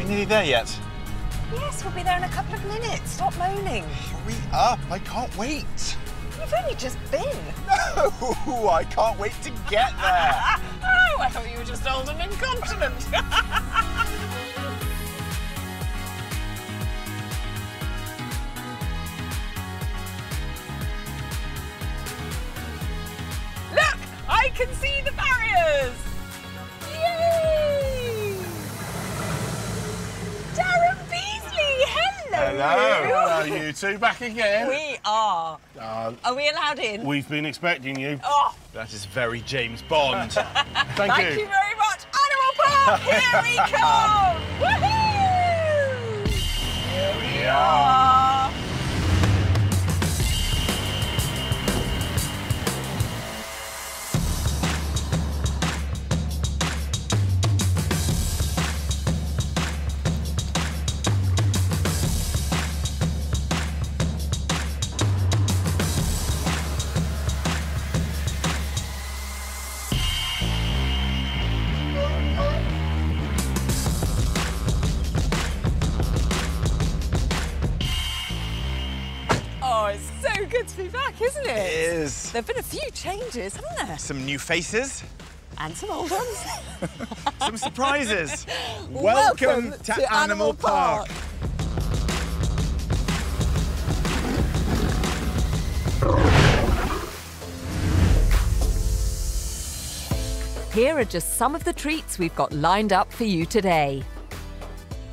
nearly there yet? Yes, we'll be there in a couple of minutes. Stop moaning. Hurry up, I can't wait. You've only just been. No, I can't wait to get there. Oh, I thought you were just old and incontinent. Look, I can see the barriers. Yay! Darren Beasley, hello. Hello, you two back again. We are. Are we allowed in? We've been expecting you. Oh, That is very James Bond. Thank thank you very much. Animal Park, here we come. Woohoo! Here we are. Oh, it's so good to be back, isn't it? It is. There have been a few changes, haven't there? Some new faces, And some old ones. some surprises. Welcome to Animal Park. Here are just some of the treats we've got lined up for you today.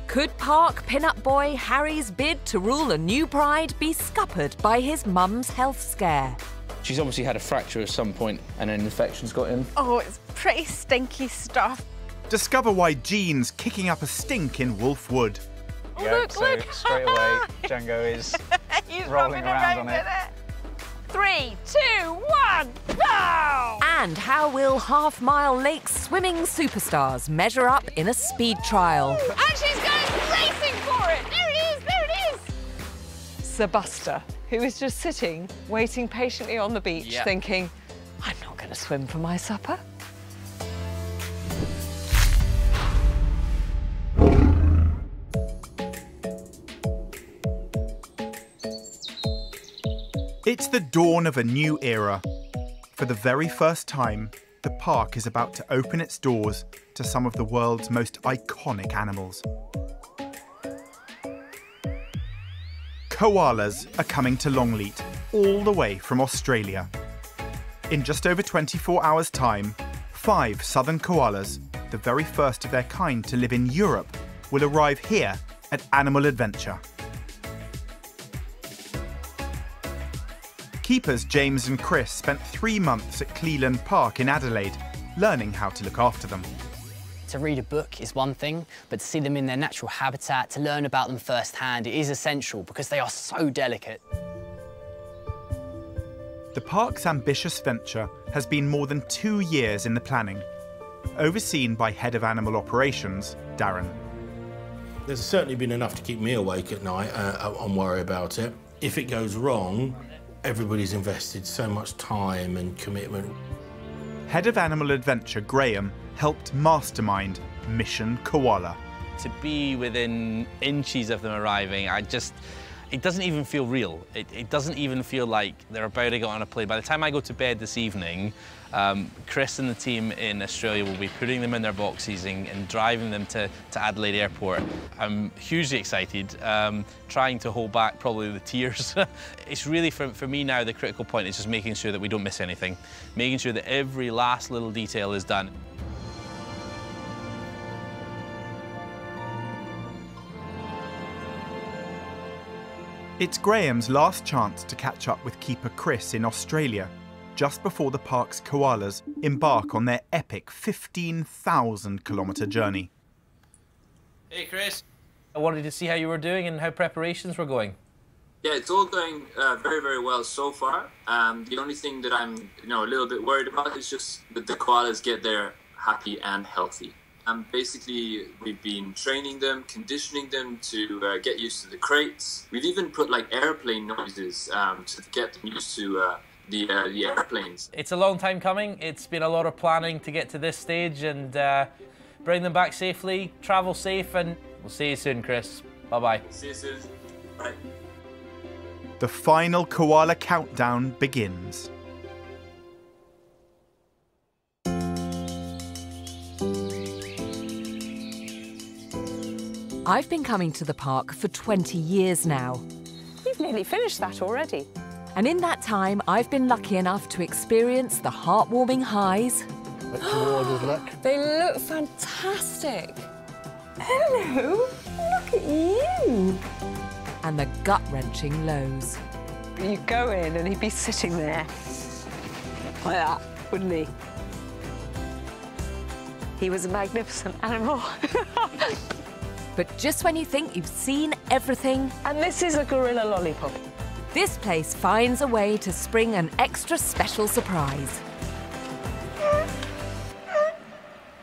Could Park pin-up boy Harry's bid to rule a new pride be scuppered by his mum's health scare? She's obviously had a fracture at some point and an infection's got in. Oh, it's pretty stinky stuff. Discover why Jean's kicking up a stink in Wolf Wood. Oh, look, look. Straight away, Django is He's rolling rubbing around on in it. 3, 2, 1, go! And how will half-mile lake swimming superstars measure up in a speed trial? And she's going racing for it! There it is, there it is! Sir Buster, who is just sitting, waiting patiently on the beach, thinking, I'm not going to swim for my supper. It's the dawn of a new era. For the very first time, the park is about to open its doors to some of the world's most iconic animals. Koalas are coming to Longleat, all the way from Australia. In just over 24 hours' time, 5 southern koalas, the very first of their kind to live in Europe, will arrive here at Animal Adventure. Keepers James and Chris spent 3 months at Cleland Park in Adelaide, learning how to look after them. To read a book is one thing, but to see them in their natural habitat, to learn about them firsthand, it is essential because they are so delicate. The park's ambitious venture has been more than 2 years in the planning, overseen by Head of Animal Operations, Darren. There's certainly been enough to keep me awake at night and worry about it. If it goes wrong, everybody's invested so much time and commitment. Head of Animal Adventure, Graham, helped mastermind Mission Koala. To be within inches of them arriving, it doesn't even feel real. It doesn't even feel like they're about to get on a plane. By the time I go to bed this evening, Chris and the team in Australia will be putting them in their boxes and driving them to Adelaide Airport. I'm hugely excited, trying to hold back probably the tears. It's really, for me now, the critical point is just making sure that we don't miss anything, making sure that every last little detail is done. It's Graham's last chance to catch up with keeper Chris in Australia, just before the park's koalas embark on their epic 15,000-kilometre journey. Hey, Chris. I wanted to see how you were doing and how preparations were going. Yeah, it's all going very, very well so far. The only thing that I'm, a little bit worried about is just that the koalas get there happy and healthy. Basically, we've been training them, conditioning them to get used to the crates. We've even put like airplane noises to get them used to the airplanes. It's a long time coming. It's been a lot of planning to get to this stage and bring them back safely, travel safe, and We'll see you soon, Chris. Bye-bye. See you soon. Bye. The final koala countdown begins. I've been coming to the park for 20 years now. You've nearly finished that already. And in that time, I've been lucky enough to experience the heartwarming highs. They look fantastic. Hello, look at you. And the gut-wrenching lows. You'd go in and he'd be sitting there like that, wouldn't he? He was a magnificent animal. But just when you think you've seen everything, And this is a gorilla lollipop. this place finds a way to spring an extra special surprise.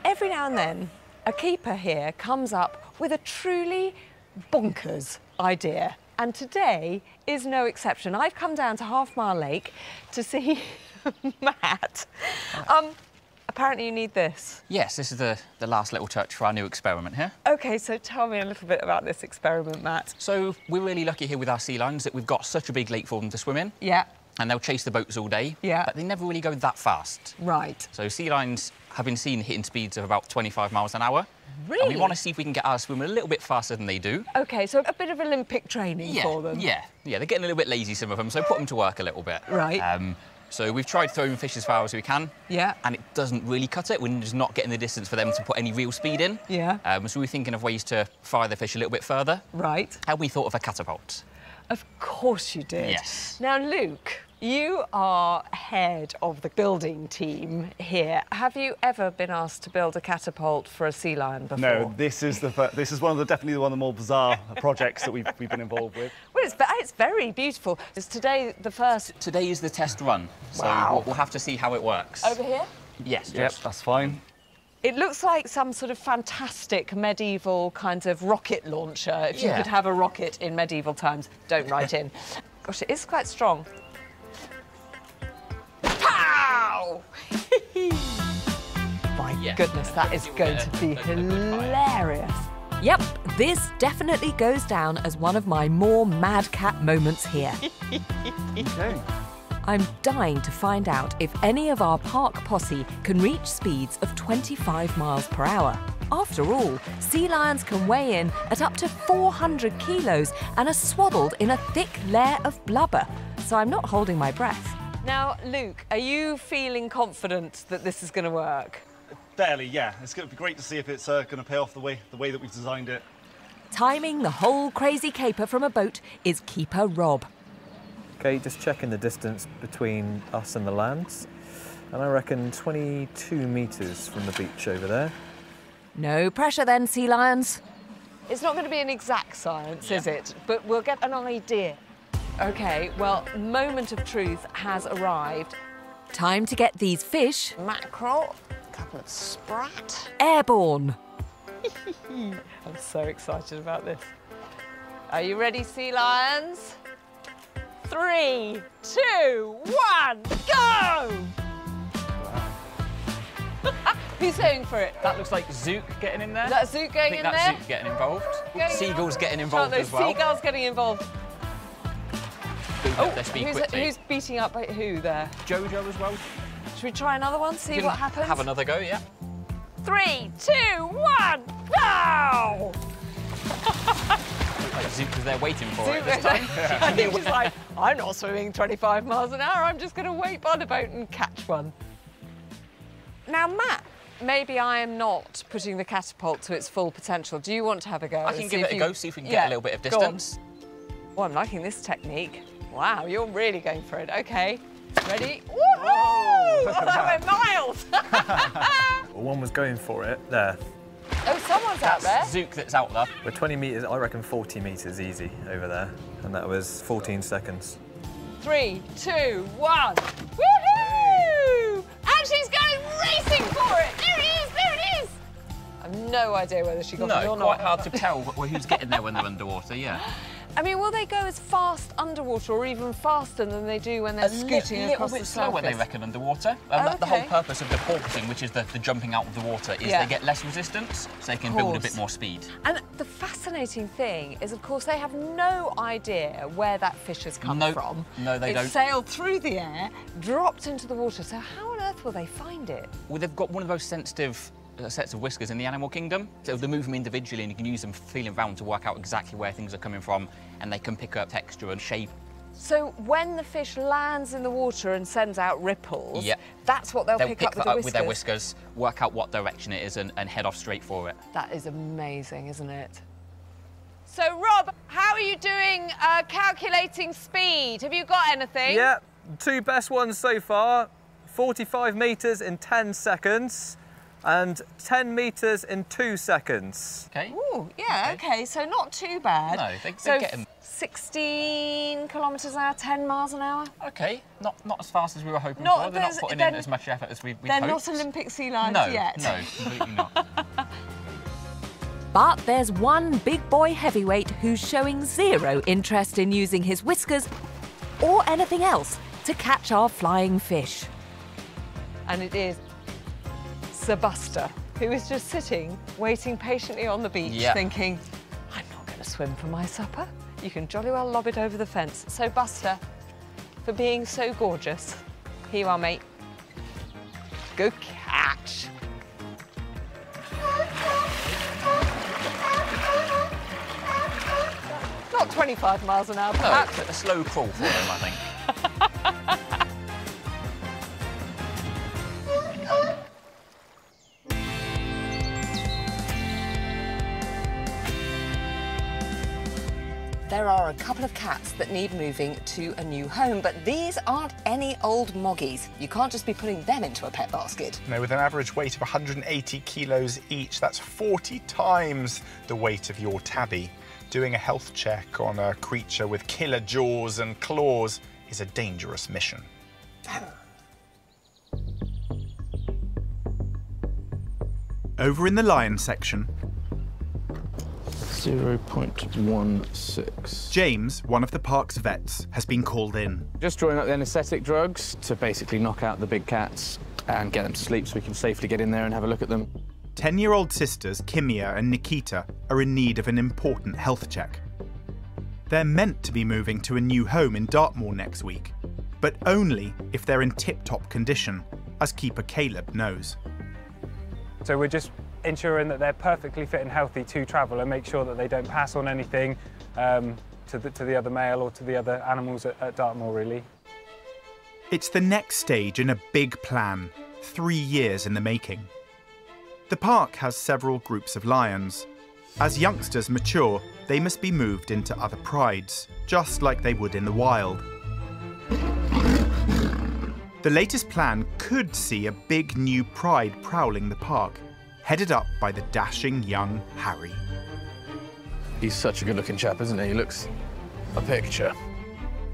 Every now and then, a keeper here comes up with a truly bonkers idea. And today is no exception. I've come down to Half Mile Lake to see Matt. Apparently you need this. Yes, this is the last little touch for our new experiment here. OK, so tell me a little bit about this experiment, Matt. So we're really lucky here with our sea lions that we've got such a big lake for them to swim in. Yeah. And they'll chase the boats all day. Yeah. But they never really go that fast. Right. So sea lions have been seen hitting speeds of about 25 miles an hour. Really? And we want to see if we can get ours swimming a little bit faster than they do. OK, so a bit of Olympic training for them. Yeah, they're getting a little bit lazy, some of them, so put them to work a little bit. Right. So we've tried throwing fish as far as we can. Yeah. And it doesn't really cut it. We're just not getting the distance for them to put any real speed in. Yeah. So we're thinking of ways to fire the fish a little bit further. Right. And we thought of a catapult. Of course you did. Yes. Now, Luke, you are head of the building team here. Have you ever been asked to build a catapult for a sea lion before? No, this is definitely one of the more bizarre projects that we've been involved with. Well, it's very beautiful. Is today the first? Today is the test run, so we'll have to see how it works. Over here? Yes. Yep, that's fine. It looks like some sort of fantastic medieval kind of rocket launcher. If you Yeah. could have a rocket in medieval times, don't write in. Gosh, it is quite strong. Pow! My goodness, that is going to be hilarious. Yep, this definitely goes down as one of my more madcap moments here. Okay. I'm dying to find out if any of our park posse can reach speeds of 25 miles per hour. After all, sea lions can weigh in at up to 400 kilos and are swaddled in a thick layer of blubber, so I'm not holding my breath. Now, Luke, are you feeling confident that this is going to work? Fairly, yeah. It's going to be great to see if it's going to pay off the way that we've designed it. Timing the whole crazy caper from a boat is Keeper Rob. OK, just checking the distance between us and the lands. And I reckon 22 metres from the beach over there. No pressure then, sea lions. It's not going to be an exact science, is it? But we'll get an idea. OK, well, moment of truth has arrived. Time to get these fish Mackerel, a couple of sprat. airborne. I'm so excited about this. Are you ready, sea lions? 3, 2, 1, go! Who's going for it? That looks like Zook getting in there. Is that Zook going in I think there? that's Zook getting involved. Going Seagulls in? getting involved Oh, no, as well. Seagulls getting involved. Build up their speed quickly. Who's beating up who there? Jojo as well. Should we try another one, see You what can happens? Have another go, yeah. 3, 2, 1, go! Like Zook was there waiting for it Zook this was time. I think she's like, I'm not swimming 25 miles an hour, I'm just going to wait by the boat and catch one. Now, Matt, maybe I am not putting the catapult to its full potential. Do you want to have a go? I can give it a go, see if we can get a little bit of distance. Oh, I'm liking this technique. Wow, you're really going for it. OK, ready? Woohoo! Oh, that went miles! Well, one was going for it there. Oh, someone's out there. Zook that's out there. We're 20 metres, I reckon 40 metres easy over there. And that was 14 seconds. 3, 2, 1. Woohoo! And she's going racing for it. There it is, there it is. I have no idea whether she got it or No, not. quite hard to tell who's getting there when they're underwater, yeah. I mean, will they go as fast underwater or even faster than they do when they're scooting across the surface? Slower, they reckon, underwater. The whole purpose of the porpoising, which is the jumping out of the water, is they get less resistance, so they can build a bit more speed. And the fascinating thing is, of course, they have no idea where that fish has come from. No, they don't. It sailed through the air, dropped into the water, so how on earth will they find it? Well, they've got one of the most sensitive sets of whiskers in the animal kingdom. So they move them individually and you can use them feeling around to work out exactly where things are coming from, and they can pick up texture and shape. So when the fish lands in the water and sends out ripples, that's what they'll pick up with the whiskers? With their whiskers, work out what direction it is and head off straight for it. That is amazing, isn't it? So Rob, how are you doing calculating speed? Have you got anything? Yeah, 2 best ones so far. 45 metres in 10 seconds. And 10 metres in 2 seconds. Okay. Ooh, yeah, okay, so not too bad. No, they get them. 16 kilometres an hour, 10 miles an hour? Okay, not as fast as we were hoping for. They're not putting in as much effort as we'd hoped. They're not Olympic sea lions yet. No, completely not. But there's one big boy heavyweight who's showing zero interest in using his whiskers or anything else to catch our flying fish. And it is Sir Buster, who is just sitting, waiting patiently on the beach, thinking, I'm not going to swim for my supper. You can jolly well lob it over the fence. So Buster, for being so gorgeous, here you are, mate. Good catch. Not 25 miles an hour, perhaps. No, a slow crawl for him, I think. There are a couple of cats that need moving to a new home, but these aren't any old moggies. You can't just be putting them into a pet basket. No, with an average weight of 180 kilos each, that's 40 times the weight of your tabby. Doing a health check on a creature with killer jaws and claws is a dangerous mission. Over in the lion section, 0.16. James, one of the park's vets, has been called in. Just drawing up the anaesthetic drugs to basically knock out the big cats and get them to sleep so we can safely get in there and have a look at them. 10-year-old sisters Kimia and Nikita are in need of an important health check. They're meant to be moving to a new home in Dartmoor next week, but only if they're in tip-top condition, as keeper Caleb knows. So we're just ensuring that they're perfectly fit and healthy to travel and make sure that they don't pass on anything to the other male or to the other animals at Dartmoor, really. It's the next stage in a big plan, 3 years in the making. The park has several groups of lions. As youngsters mature, they must be moved into other prides, just like they would in the wild. The latest plan could see a big new pride prowling the park, headed up by the dashing young Harry. He's such a good-looking chap, isn't he? He looks a picture.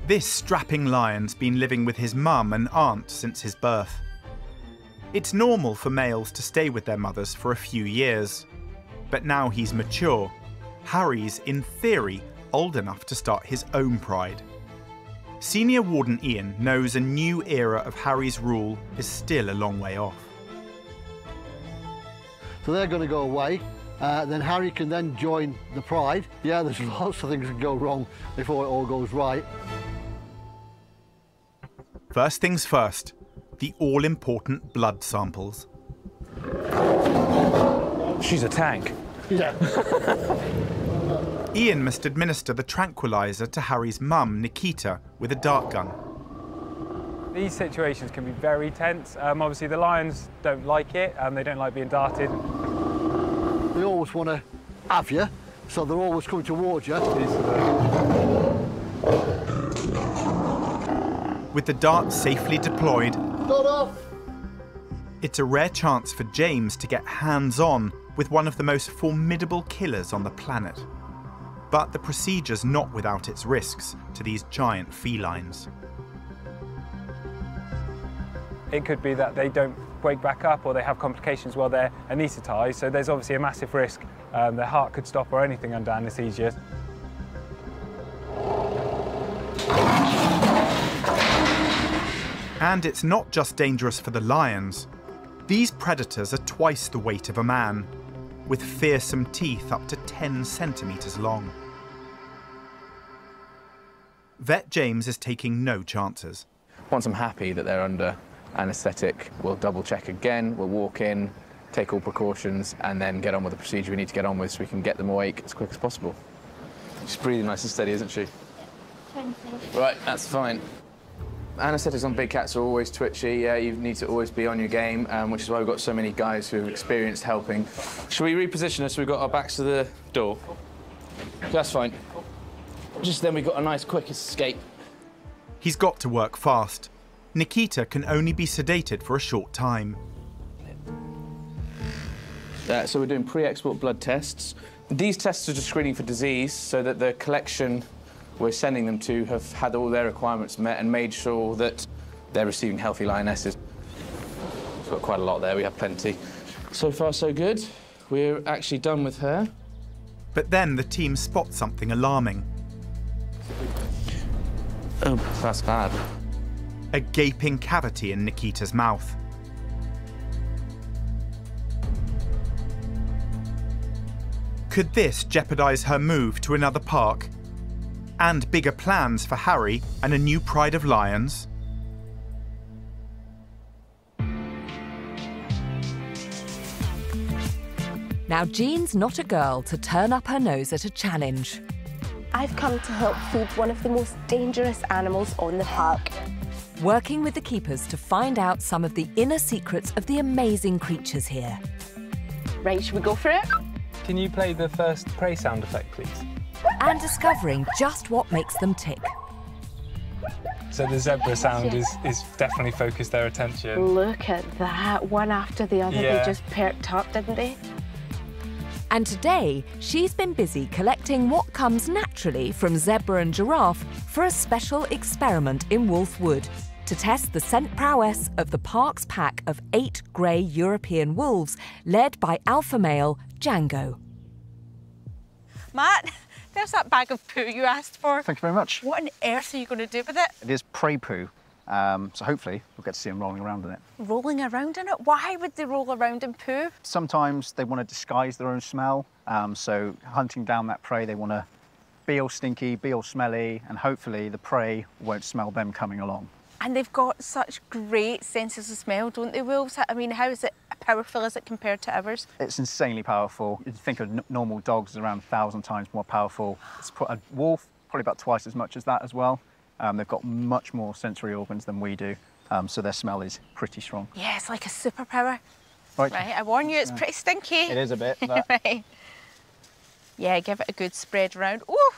This strapping lion's been living with his mum and aunt since his birth. It's normal for males to stay with their mothers for a few years, but now he's mature. Harry's, in theory, old enough to start his own pride. Senior Warden Ian knows a new era of Harry's rule is still a long way off. So they're going to go away, then Harry can then join the pride. Yeah, there's lots of things that can go wrong before it all goes right. First things first, the all-important blood samples. She's a tank. Yeah. Ian must administer the tranquilizer to Harry's mum, Nikita, with a dart gun. These situations can be very tense. Obviously, the lions don't like it, they don't like being darted. They always want to have you, so they're always coming towards you. With the dart safely deployed, Not off. It's a rare chance for James to get hands-on with one of the most formidable killers on the planet. But the procedure's not without its risks to these giant felines. It could be that they don't wake back up or they have complications while they're anaesthetised, so there's obviously a massive risk. Their heart could stop or anything under anaesthesia. And it's not just dangerous for the lions. These predators are twice the weight of a man, with fearsome teeth up to 10 centimetres long. Vet James is taking no chances. Once I'm happy that they're under anaesthetic, we'll double check again, we'll walk in, take all precautions, and then get on with the procedure we need to get on with so we can get them awake as quick as possible. She's breathing nice and steady, isn't she? Right, that's fine. Anaesthetics on big cats are always twitchy. Yeah, you need to always be on your game, which is why we've got so many guys who have experienced helping. Should we reposition us so we've got our backs to the door? That's fine. Just then we've got a nice quick escape. He's got to work fast. Nikita can only be sedated for a short time. So we're doing pre-export blood tests. These tests are just screening for disease so that the collection we're sending them to have had all their requirements met and made sure that they're receiving healthy lionesses. We've got quite a lot there, we have plenty. So far, so good. We're actually done with her. But then the team spots something alarming. Oh, that's bad. A gaping cavity in Nikita's mouth. Could this jeopardise her move to another park? And bigger plans for Harry and a new pride of lions? Now, Jean's not a girl to turn up her nose at a challenge. I've come to help feed one of the most dangerous animals on the park. Working with the keepers to find out some of the inner secrets of the amazing creatures here. Right, should we go for it? Can you play the first prey sound effect, please? And discovering just what makes them tick. So the zebra sound is definitely focused their attention. Look at that, one after the other, Yeah. They just perked up, didn't they? And today, she's been busy collecting what comes naturally from zebra and giraffe for a special experiment in Wolf Wood to test the scent prowess of the park's pack of 8 grey European wolves, led by alpha male Django. Matt, there's that bag of poo you asked for. Thank you very much. What on earth are you going to do with it? It is prey poo, so hopefully we'll get to see them rolling around in it. Rolling around in it? Why would they roll around in poo? Sometimes they want to disguise their own smell, so hunting down that prey, they want to be all stinky, be all smelly, and hopefully the prey won't smell them coming along. And they've got such great senses of smell, don't they, wolves? I mean, how is it powerful is it compared to ours? It's insanely powerful. You think of normal dogs as around 1,000 times more powerful. A wolf, probably about twice as much as that as well. They've got much more sensory organs than we do, so their smell is pretty strong. Yeah, it's like a superpower. Right, I warn you, it's pretty stinky. It is a bit. But... Right. Yeah, give it a good spread around. Ooh!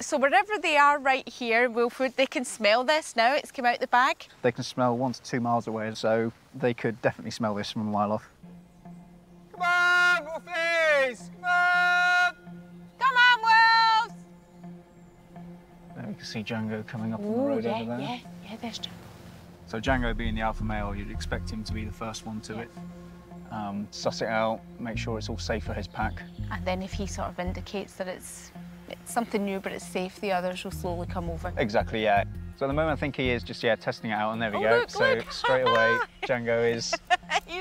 So wherever they are right here, Wolfwood, they can smell this now. It's come out the bag. They can smell 1 to 2 miles away, so they could definitely smell this from a mile off. Come on, Wolfies! Come on! Come on, wolves! There we can see Django coming up on the road over there. Yeah, there's Django. So Django being the alpha male, you'd expect him to be the first one to it. Suss it out, make sure it's all safe for his pack. And then if he sort of indicates that it's something new but it's safe, the others will slowly come over. Exactly, yeah. So at the moment I think he is just, testing it out, and there we go. Look, so look. straight away, Django is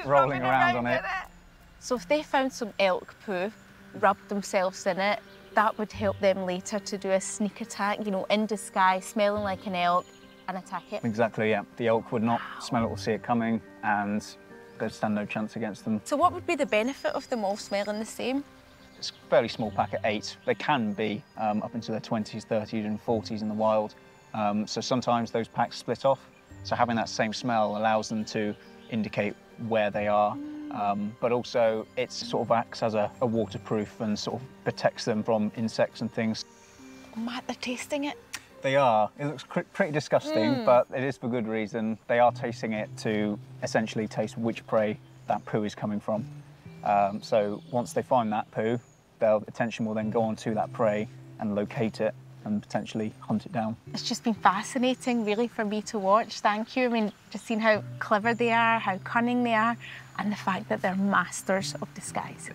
rolling around on it. So if they found some elk poo, rubbed themselves in it, that would help them later to do a sneak attack, you know, in disguise, smelling like an elk, and attack it. Exactly, yeah. The elk would not smell it or see it coming, and they'd stand no chance against them. So what would be the benefit of them all smelling the same? It's a fairly small pack at 8. They can be up into their 20s, 30s and 40s in the wild. So sometimes those packs split off. So having that same smell allows them to indicate where they are. But also it sort of acts as a waterproof and sort of protects them from insects and things. Oh, Matt, they're tasting it. They are. It looks pretty disgusting, but it is for good reason. They are tasting it to essentially taste which prey that poo is coming from. So once they find that poo, their attention will then go on to that prey and locate it and potentially hunt it down. It's just been fascinating, really, for me to watch. Thank you. I mean, just seeing how clever they are, how cunning they are, and the fact that they're masters of disguise.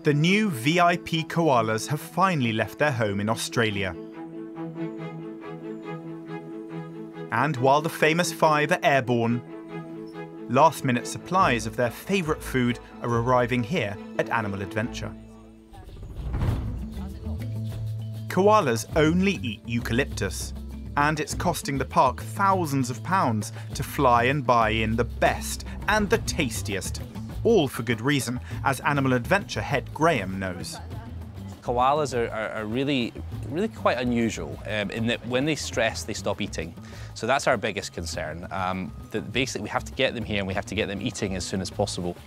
The new VIP koalas have finally left their home in Australia. And while the famous 5 are airborne, last-minute supplies of their favourite food are arriving here at Animal Adventure. Koalas only eat eucalyptus, and it's costing the park thousands of pounds to fly and buy in the best and the tastiest. All for good reason, as Animal Adventure head Graham knows. Koalas are really quite unusual in that when they stress, they stop eating. So that's our biggest concern. That basically we have to get them here and we have to get them eating as soon as possible.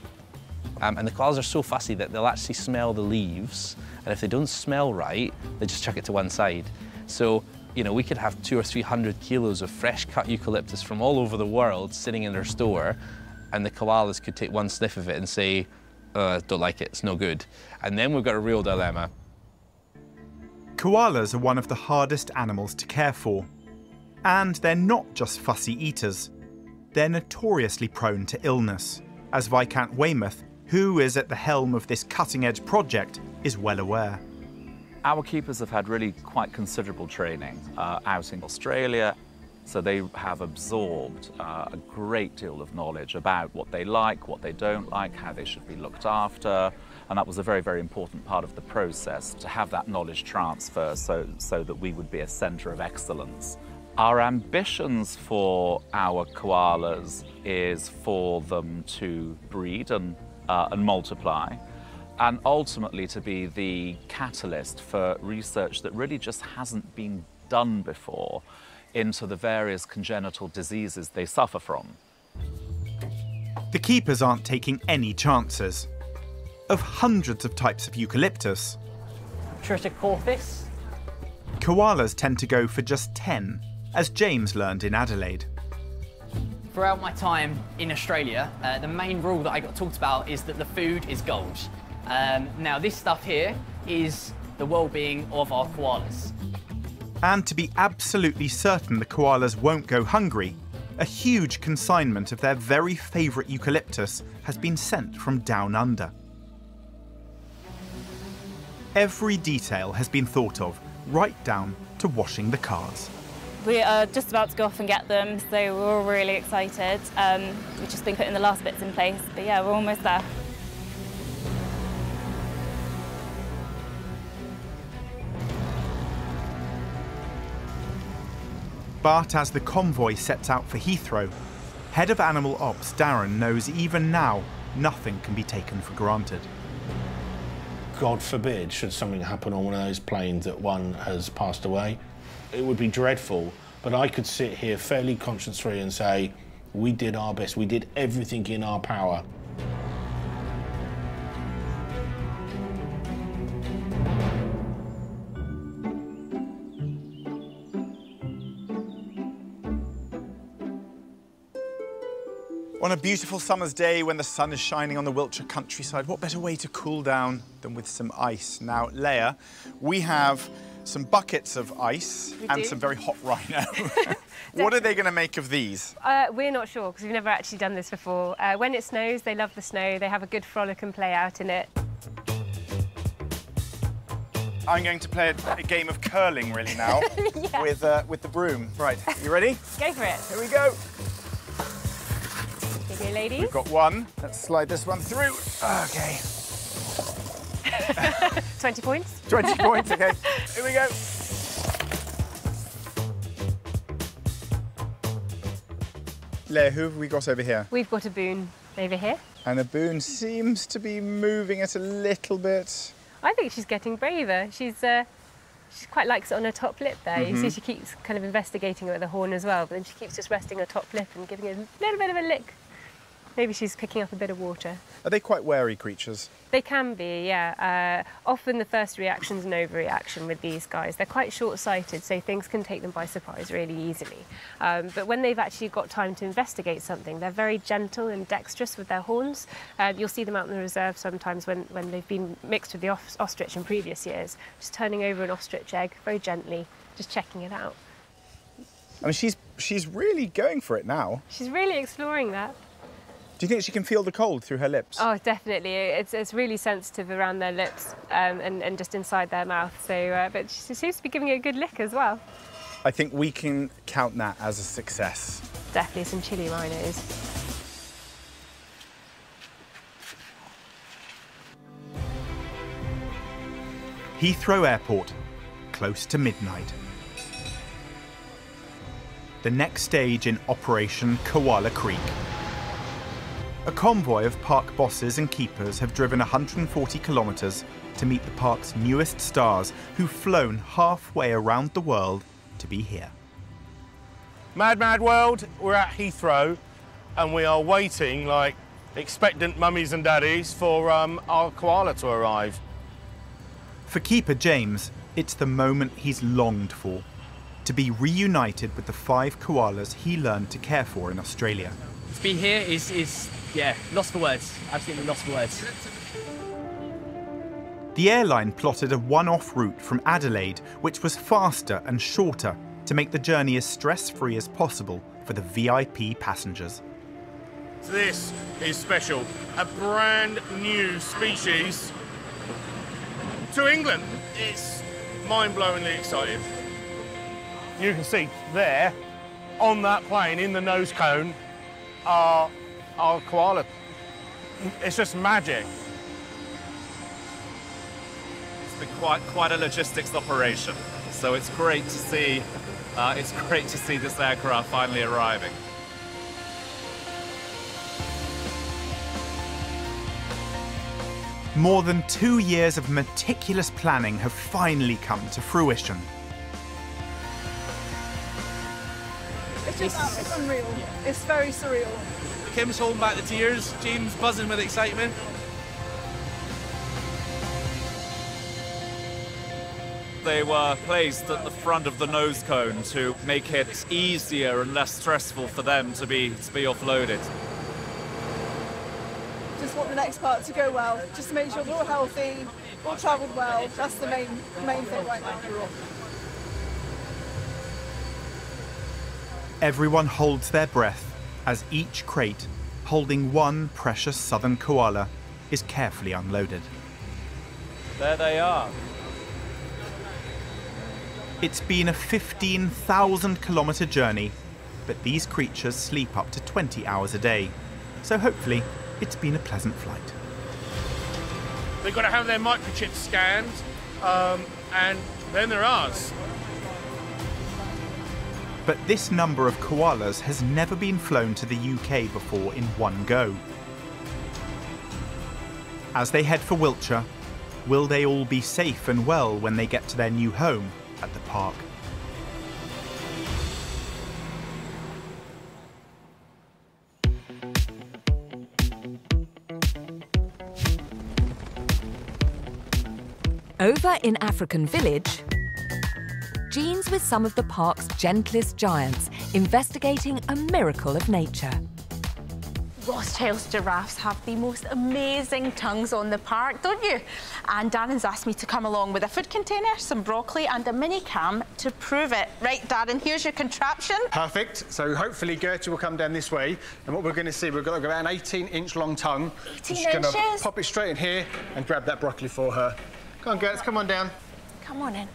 And the koalas are so fussy that they'll actually smell the leaves, and if they don't smell right, they just chuck it to one side. So, you know, we could have 200 or 300 kilos of fresh cut eucalyptus from all over the world sitting in their store, and the koalas could take one sniff of it and say, don't like it, it's no good. And then we've got a real dilemma. Koalas are one of the hardest animals to care for. And they're not just fussy eaters. They're notoriously prone to illness, as Viscount Weymouth, who is at the helm of this cutting-edge project, is well aware. Our keepers have had really quite considerable training out in Australia, so they have absorbed a great deal of knowledge about what they like, what they don't like, how they should be looked after, and that was a very, very important part of the process, to have that knowledge transfer so that we would be a centre of excellence. Our ambitions for our koalas is for them to breed and multiply, and ultimately to be the catalyst for research that really just hasn't been done before into the various congenital diseases they suffer from. The keepers aren't taking any chances. Of hundreds of types of eucalyptus, Triticorpis. Koalas tend to go for just 10, as James learned in Adelaide. Throughout my time in Australia, the main rule that I got talked about is that the food is gold. Now this stuff here is the well-being of our koalas. And to be absolutely certain the koalas won't go hungry, a huge consignment of their very favourite eucalyptus has been sent from down under. Every detail has been thought of, right down to washing the cars. We are just about to go off and get them, so we're all really excited. We've just been putting the last bits in place, but yeah, we're almost there. But as the convoy sets out for Heathrow, Head of Animal Ops Darren knows even now nothing can be taken for granted. God forbid, should something happen on one of those planes that one has passed away, it would be dreadful, but I could sit here fairly conscience-free and say, we did our best, we did everything in our power. On a beautiful summer's day when the sun is shining on the Wiltshire countryside, what better way to cool down than with some ice? Now, Leia, we have some buckets of ice and some very hot rhino. What are they going to make of these? We're not sure, because we've never actually done this before. When it snows, they love the snow. They have a good frolic and play out in it. I'm going to play a game of curling, really, now, with the broom. Right, you ready? Go for it. Here we go. Here you go, ladies. We've got one. Let's slide this one through. OK. 20 points. 20 points, OK. Here we go. Leia, who have we got over here? We've got a boon over here. And the boon seems to be moving it a little bit. I think she's getting braver. She quite likes it on her top lip there. You see she keeps kind of investigating it with her horn as well, but then she keeps just resting her top lip and giving it a little bit of a lick. Maybe she's picking up a bit of water. Are they quite wary creatures? They can be, yeah. Often the first reaction's an overreaction with these guys. They're quite short-sighted, so things can take them by surprise really easily. But when they've actually got time to investigate something, they're very gentle and dexterous with their horns. You'll see them out in the reserve sometimes when they've been mixed with the ostrich in previous years, just turning over an ostrich egg very gently, just checking it out. I mean, she's really going for it now. She's really exploring that. Do you think she can feel the cold through her lips? Oh, definitely. It's really sensitive around their lips and just inside their mouth. So, but she seems to be giving it a good lick as well. I think we can count that as a success. Definitely some chilly rhinos. Heathrow Airport, close to midnight. The next stage in Operation Koala Creek. A convoy of park bosses and keepers have driven 140 kilometres to meet the park's newest stars, who've flown halfway around the world to be here. Mad, mad world, we're at Heathrow and we are waiting like expectant mummies and daddies for our koala to arrive. For keeper James, it's the moment he's longed for, to be reunited with the 5 koalas he learned to care for in Australia. To be here is yeah, lost for words, absolutely lost for words. The airline plotted a one-off route from Adelaide, which was faster and shorter to make the journey as stress-free as possible for the VIP passengers. This is special, a brand new species to England. It's mind-blowingly exciting. You can see there, on that plane, in the nose cone, are our koala. It's just magic. It's been quite a logistics operation, so it's great to see. It's great to see this aircraft finally arriving. More than 2 years of meticulous planning have finally come to fruition. It's unreal. It's very surreal. Kim's holding back the tears, James buzzing with excitement. They were placed at the front of the nose cone to make it easier and less stressful for them to be offloaded. Just want the next part to go well. Just to make sure we're all healthy, all travelled well. That's the main thing right now. Everyone holds their breath as each crate, holding one precious southern koala, is carefully unloaded. There they are. It's been a 15,000-kilometre journey, but these creatures sleep up to 20 hours a day, so hopefully it's been a pleasant flight. They've got to have their microchips scanned, and then they're ours. But this number of koalas has never been flown to the UK before in one go. As they head for Wiltshire, will they all be safe and well when they get to their new home at the park? Over in African Village, Jean's with some of the park's gentlest giants, investigating a miracle of nature. Rothschild's giraffes have the most amazing tongues on the park, don't you? And Darren's asked me to come along with a food container, some broccoli and a mini cam to prove it. Right, Darren, here's your contraption. Perfect. So hopefully Gertie will come down this way, and what we're going to see, we've got about an 18-inch long tongue. 18 She's going to inches? pop it straight in here and grab that broccoli for her. Come on, Gertie, come on down. Come on in.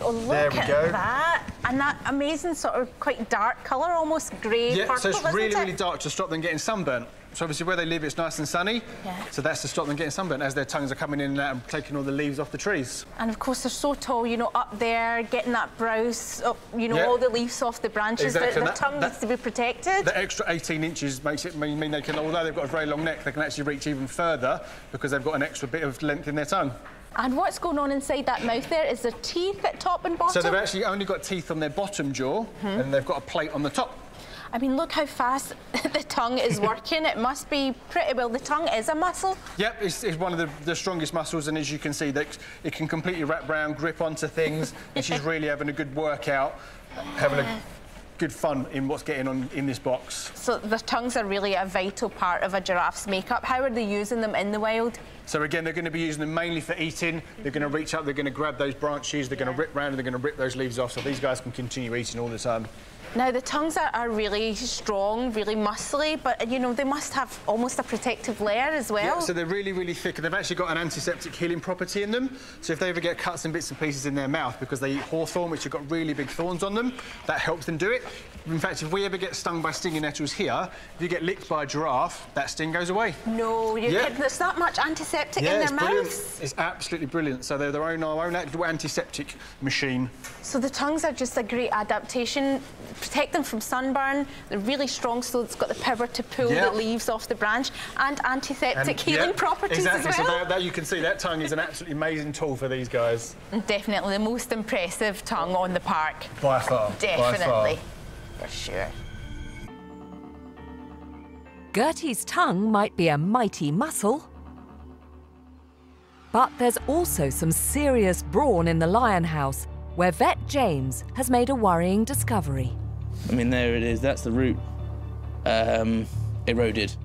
Oh, look there we at go. that. And that amazing sort of quite dark colour, almost grey, Yeah, purple, so it's really, isn't it? really dark to stop them getting sunburnt. So obviously where they live, it's nice and sunny. Yeah. So that's to stop them getting sunburnt as their tongues are coming in and out and taking all the leaves off the trees. And of course they're so tall, you know, up there, getting that browse, up, you know, Yeah. all the leaves off the branches. Exactly. The tongue needs to be protected. The extra 18 inches makes it mean they can, although they've got a very long neck, they can actually reach even further because they've got an extra bit of length in their tongue. And what's going on inside that mouth there? Is there teeth at top and bottom? So they've actually only got teeth on their bottom jaw and they've got a plate on the top. I mean, look how fast the tongue is working. It must be pretty well. The tongue is a muscle. Yep, it's one of the strongest muscles, and as you can see, that it can completely wrap round, grip onto things, and she's really having a good workout, having a good fun in what's getting on in this box. So the tongues are really a vital part of a giraffe's makeup. How are they using them in the wild? So again, they're going to be using them mainly for eating. They're going to reach up, they're going to grab those branches, they're going to rip round, and they're going to rip those leaves off, so these guys can continue eating all the time. Now, the tongues are really strong, really muscly, but, you know, they must have almost a protective layer as well. Yeah, so they're really, really thick, and they've actually got an antiseptic healing property in them. So if they ever get cuts and bits and pieces in their mouth because they eat hawthorn, which have got really big thorns on them, that helps them do it. In fact, if we ever get stung by stinging nettles here, if you get licked by a giraffe, that sting goes away. No, you're kidding. There's that much antiseptic in their mouths? It's absolutely brilliant. So they're our own actual antiseptic machine. So the tongues are just a great adaptation. Protect them from sunburn. They're really strong, so it's got the power to pull the leaves off the branch, and antiseptic healing properties as well. So that you can see that tongue is an absolutely amazing tool for these guys. Definitely the most impressive tongue on the park. By far. Definitely. By far. For sure. Gertie's tongue might be a mighty muscle, but there's also some serious brawn in the lion house, where vet James has made a worrying discovery. I mean, there it is. That's the root. Eroded.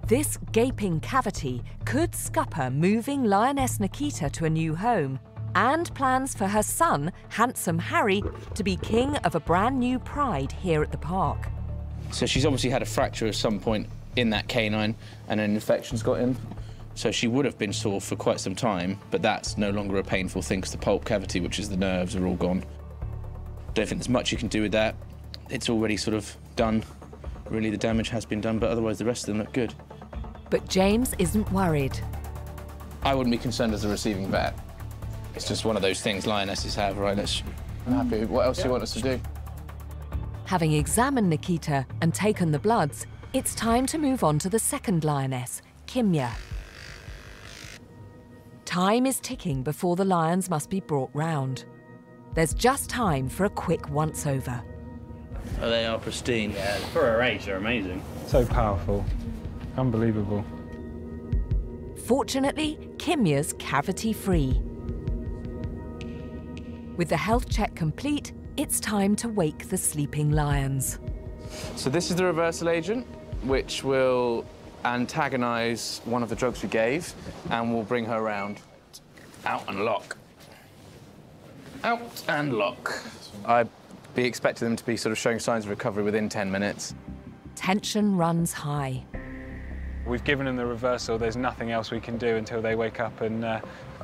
This gaping cavity could scupper moving lioness Nikita to a new home, and plans for her son, handsome Harry, to be king of a brand new pride here at the park. So she's obviously had a fracture at some point in that canine, and an infection's got in. So she would have been sore for quite some time, but that's no longer a painful thing because the pulp cavity, which is the nerves, are all gone. Don't think there's much you can do with that. It's already sort of done. Really, the damage has been done, but otherwise the rest of them look good. But James isn't worried. I wouldn't be concerned as a receiving vet. It's just one of those things lionesses have, right? I'm happy. What else do you want us to do? Having examined Nikita and taken the bloods, it's time to move on to the second lioness, Kimya. Time is ticking before the lions must be brought round. There's just time for a quick once-over. Oh, they are pristine. Yeah, for her age, they're amazing. So powerful. Unbelievable. Fortunately, Kimya's cavity-free. With the health check complete, it's time to wake the sleeping lions. So this is the reversal agent, which will antagonise one of the drugs we gave, and will bring her around. Out and lock. Out and lock. I'd be expecting them to be sort of showing signs of recovery within 10 minutes. Tension runs high. We've given them the reversal. There's nothing else we can do until they wake up, and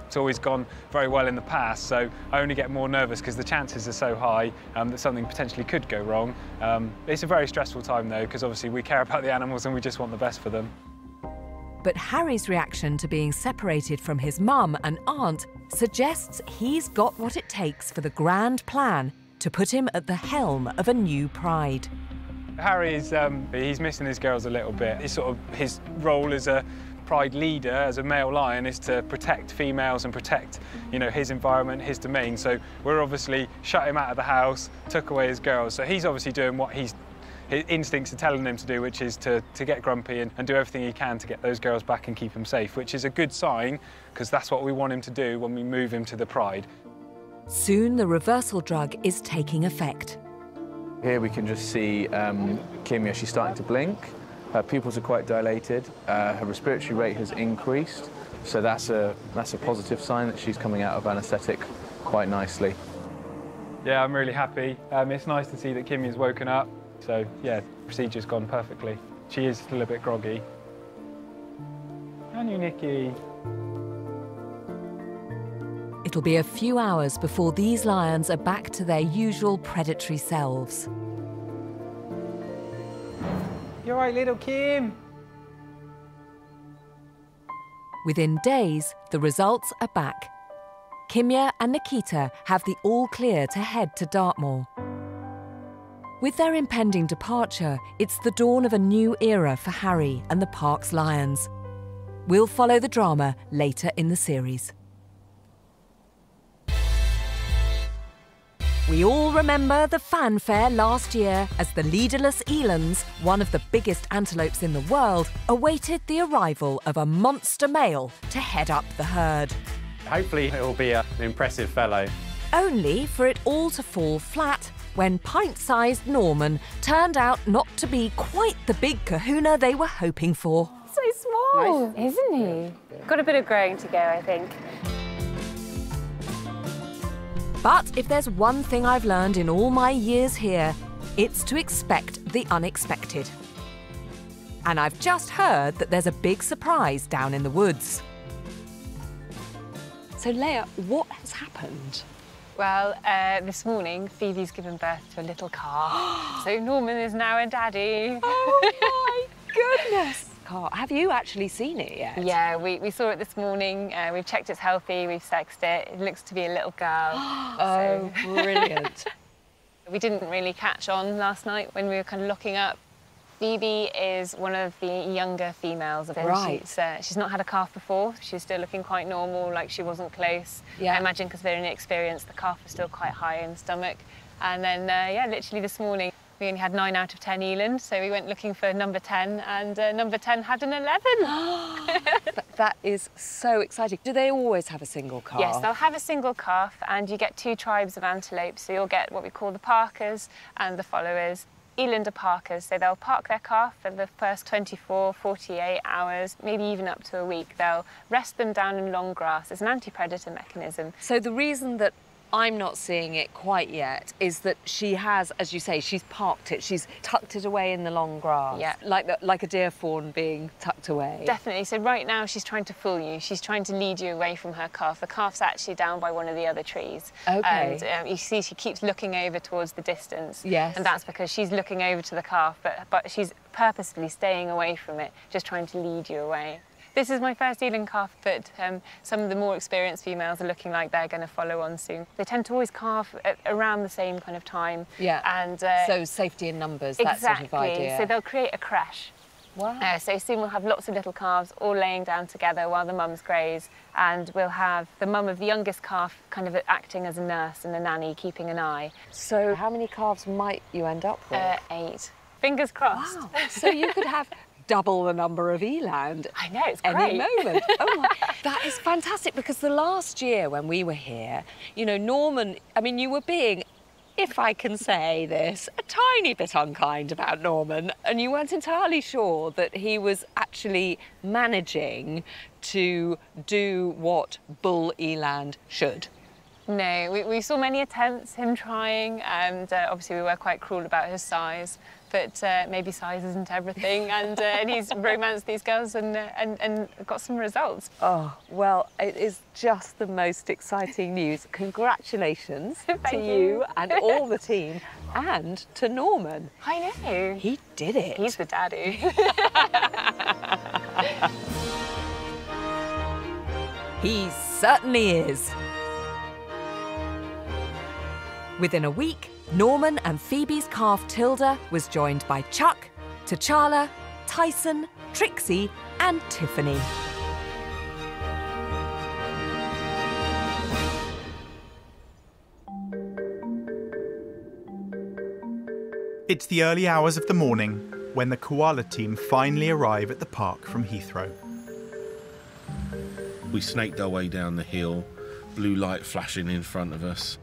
it's always gone very well in the past, so I only get more nervous because the chances are so high that something potentially could go wrong. It's a very stressful time, though, because obviously we care about the animals and we just want the best for them. But Harry's reaction to being separated from his mum and aunt suggests he's got what it takes for the grand plan to put him at the helm of a new pride. Harry's he's missing his girls a little bit. It's sort of his role as a pride leader, as a male lion, is to protect females and protect, you know, his environment, his domain. So we're obviously shut him out of the house, took away his girls. So he's obviously doing what his instincts are telling him to do, which is to get grumpy and do everything he can to get those girls back and keep them safe, which is a good sign because that's what we want him to do when we move him to the pride. Soon the reversal drug is taking effect. Here we can just see Kimya, she's starting to blink. Her pupils are quite dilated. Her respiratory rate has increased. So that's a positive sign that she's coming out of anaesthetic quite nicely. Yeah, I'm really happy. It's nice to see that Kimya's woken up. So yeah, procedure's gone perfectly. She is still a bit groggy. And you, Nikki. It'll be a few hours before these lions are back to their usual predatory selves. You're right, little Kim. Within days, the results are back. Kimya and Nikita have the all clear to head to Dartmoor. With their impending departure, it's the dawn of a new era for Harry and the park's lions. We'll follow the drama later in the series. We all remember the fanfare last year as the leaderless elands, one of the biggest antelopes in the world, awaited the arrival of a monster male to head up the herd. Hopefully it will be an impressive fellow. Only for it all to fall flat when pint-sized Norman turned out not to be quite the big kahuna they were hoping for. So small, isn't he? Got a bit of growing to go, I think. But if there's one thing I've learned in all my years here, It's to expect the unexpected. And I've just heard that there's a big surprise down in the woods. So Leah, what has happened? Well, this morning, Phoebe's given birth to a little calf. So Norman is now a daddy. Oh my goodness! Have you actually seen it yet? Yeah, we saw it this morning. We've checked it's healthy, we've sexed it. It looks to be a little girl. Oh, brilliant. We didn't really catch on last night when we were kind of locking up. Phoebe is one of the younger females. Right. She's not had a calf before. She's still looking quite normal, like she wasn't close. Yeah. I imagine because they're inexperienced, the calf was still quite high in the stomach. And then, yeah, literally this morning, we only had 9 out of 10 eland, so we went looking for number 10, and number 10 had an 11. That is so exciting. Do they always have a single calf? Yes, they'll have a single calf, and you get 2 tribes of antelopes. So you'll get what we call the parkers and the followers. Eland are parkers, so they'll park their calf for the first 24, 48 hours, maybe even up to a week. They'll rest them down in long grass. It's an anti-predator mechanism. So the reason that I'm not seeing it quite yet is that she has, as you say, she's parked it, she's tucked it away in the long grass. Yeah. Like a deer fawn being tucked away. Definitely. So right now she's trying to fool you. She's trying to lead you away from her calf. The calf's actually down by one of the other trees. Okay. And you see she keeps looking over towards the distance. Yes. And that's because she's looking over to the calf, but she's purposefully staying away from it, just trying to lead you away. This is my first eland calf, but some of the more experienced females are looking like they're going to follow on soon. They tend to always calf at around the same kind of time. Yeah. And so safety in numbers, exactly. that sort of idea. So they'll create a creche. Wow. So soon we'll have lots of little calves all laying down together while the mums graze, and we'll have the mum of the youngest calf kind of acting as a nurse and a nanny, keeping an eye. So how many calves might you end up with? 8. Fingers crossed. Wow. So you could have double the number of eland. I know, it's great. Any moment. Oh my, that is fantastic, because the last year when we were here, you know, Norman, I mean, you were being, if I can say this, a tiny bit unkind about Norman, and you weren't entirely sure that he was actually managing to do what bull eland should. No, we saw many attempts, him trying, and obviously we were quite cruel about his size, but maybe size isn't everything, and he's romanced these girls and got some results. Oh, well, it is just the most exciting news. Congratulations to you and all the team, and to Norman. I know. He did it. He's the daddy. He certainly is. Within a week, Norman and Phoebe's calf Tilda was joined by Chuck, T'Challa, Tyson, Trixie and Tiffany. It's the early hours of the morning when the koala team finally arrive at the park from Heathrow. We snaked our way down the hill, blue light flashing in front of us.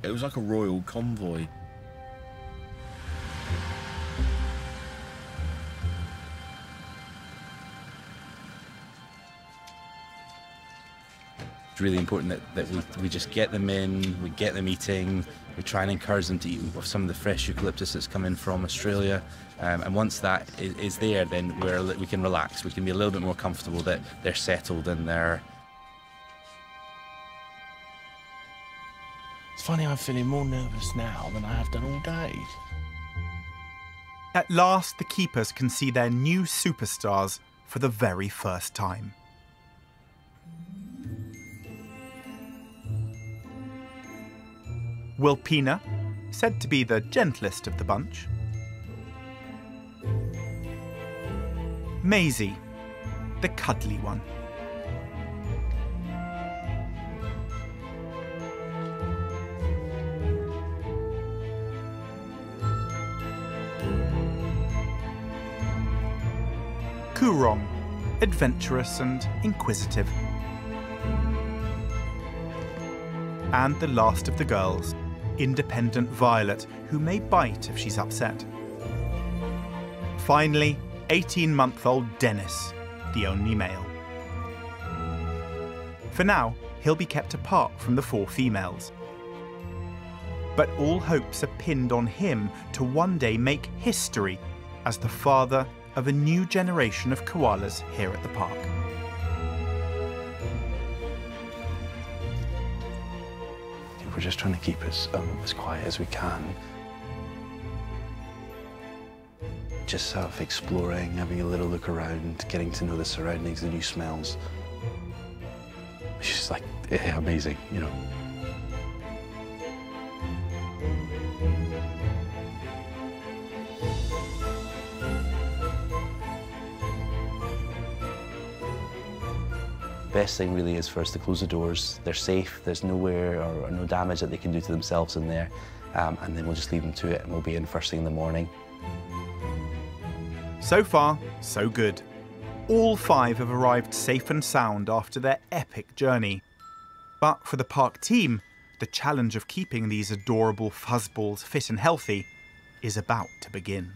It was like a royal convoy. It's really important that we just get them in, we get them eating, we try and encourage them to eat some of the fresh eucalyptus that's coming from Australia. And once that is there, then we can relax. We can be a little bit more comfortable that they're settled in there. It's funny, I'm feeling more nervous now than I have done all day. At last, the keepers can see their new superstars for the very first time. Wilpina, said to be the gentlest of the bunch. Maisie, the cuddly one. Kurong, adventurous and inquisitive. And the last of the girls, independent Violet, who may bite if she's upset. Finally, 18-month-old Dennis, the only male. For now, he'll be kept apart from the 4 females. but all hopes are pinned on him to one day make history as the father of a new generation of koalas here at the park. We're just trying to keep us as quiet as we can. Just sort of exploring, having a little look around, getting to know the surroundings, the new smells. It's just like, yeah, amazing, you know. Best thing really is for us to close the doors. They're safe, there's nowhere or no damage that they can do to themselves in there. And then we'll just leave them to it and we'll be in first thing in the morning. So far, so good. All 5 have arrived safe and sound after their epic journey. But for the park team, the challenge of keeping these adorable fuzzballs fit and healthy is about to begin.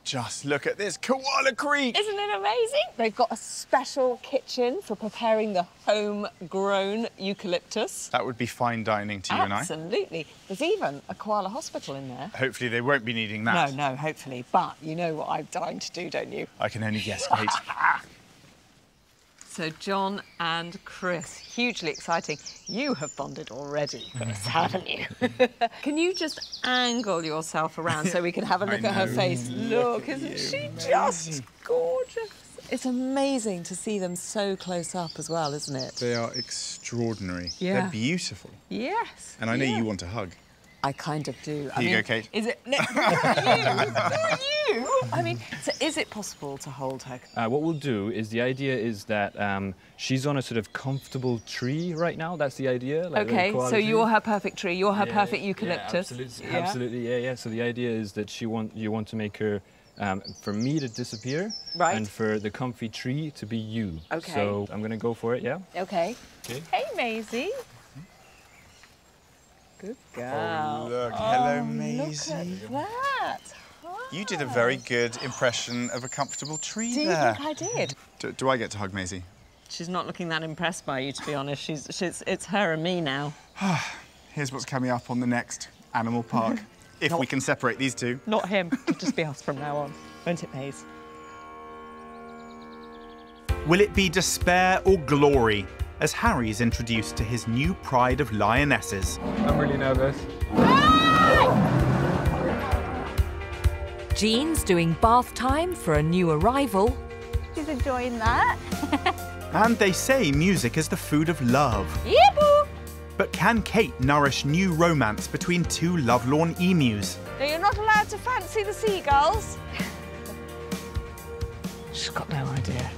Just look at this Koala Creek! Isn't it amazing? They've got a special kitchen for preparing the homegrown eucalyptus. That would be fine dining to you and I. Absolutely. There's even a koala hospital in there. Hopefully they won't be needing that. No, hopefully. But you know what I'm dying to do, don't you? I can only guess, Kate. So John and Chris, hugely exciting. You have bonded already, Chris, haven't you? Can you just angle yourself around so we can have a look at her face? Look, isn't she just gorgeous? It's amazing to see them so close up as well, isn't it? They are extraordinary. Yeah. They're beautiful. Yes. And I know you want a hug. I kind of do. Here you go, Kate. Is it? No, not you. I mean, so is it possible to hold her? What we'll do is the idea is that she's on a sort of comfortable tree right now. That's the idea. Like okay, so you're her perfect tree. You're her perfect eucalyptus. Yeah, absolutely. Absolutely. Yeah. So the idea is that you want to make her, for me to disappear, right, and for the comfy tree to be you. Okay. So I'm gonna go for it. Yeah. Okay. Okay. Hey, Maisie. Good girl. Oh, look. Hello, Maisie. Look at that. You did a very good impression of a comfortable tree Do you there. think I did? Do I get to hug Maisie? She's not looking that impressed by you, to be honest. It's her and me now. Here's what's coming up on the next Animal Park. If we can separate these two. Not him. It'll just be us from now on. Won't it, Maze? Will it be despair or glory as Harry's introduced to his new pride of lionesses? I'm really nervous. Jean's doing bath time for a new arrival. She's enjoying that. And they say music is the food of love. Yee-boo! But can Kate nourish new romance between 2 lovelorn emus? No, you're not allowed to fancy the seagulls. She's got no idea.